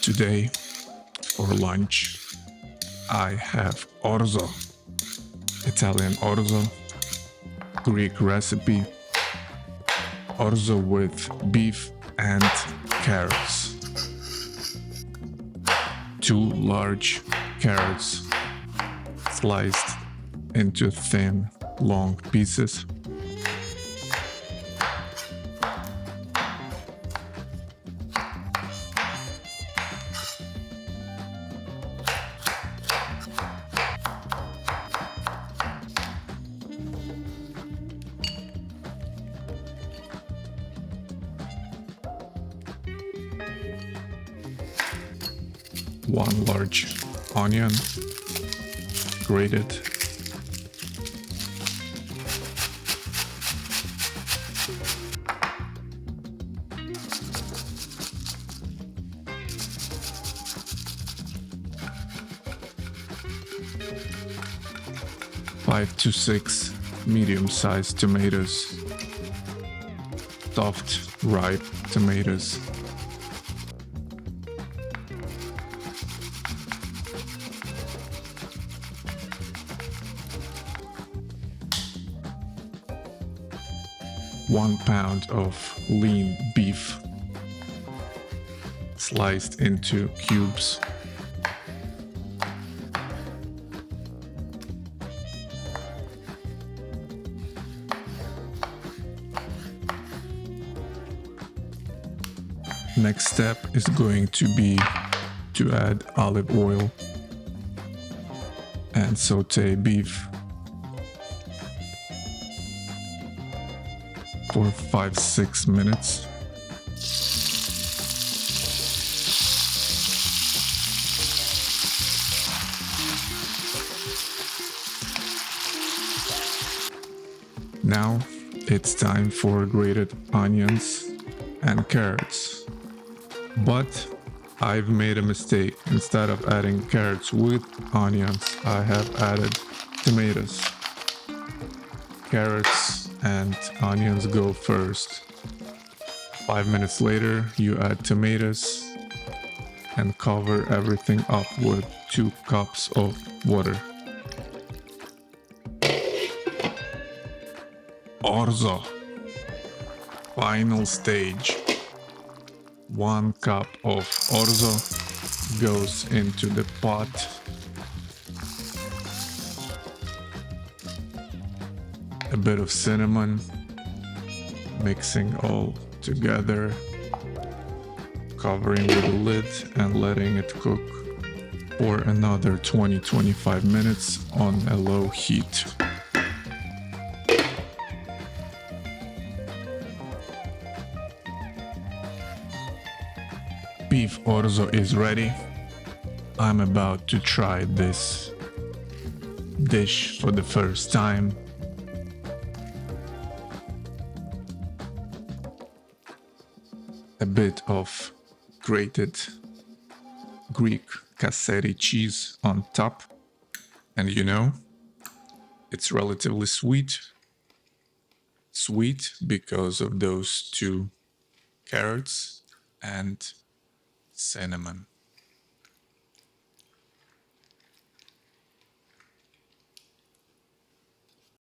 Today, for lunch, I have Orzo, Italian Orzo, Greek recipe, Orzo with beef and carrots. 2 large carrots sliced into thin, long pieces. One large onion, grated. Five to six medium-sized tomatoes, soft, ripe tomatoes. One pound of lean beef sliced into cubes. Next step is going to be to add olive oil and saute beef for 5-6 minutes. Now it's time for grated onions and carrots. But I've made a mistake. Instead of adding carrots with onions, I have added tomatoes. Carrots and onions go first. 5 minutes later, you add tomatoes and cover everything up with 2 cups of water. Orzo. Final stage. 1 cup of orzo goes into the pot. A bit of cinnamon, mixing all together, covering with a lid and letting it cook for another 20-25 minutes on a low heat. Beef orzo is ready. I'm about to try this dish for the first time. A bit of grated Greek Kasseri cheese on top. And you know, it's relatively sweet. Sweet because of those 2 carrots and cinnamon.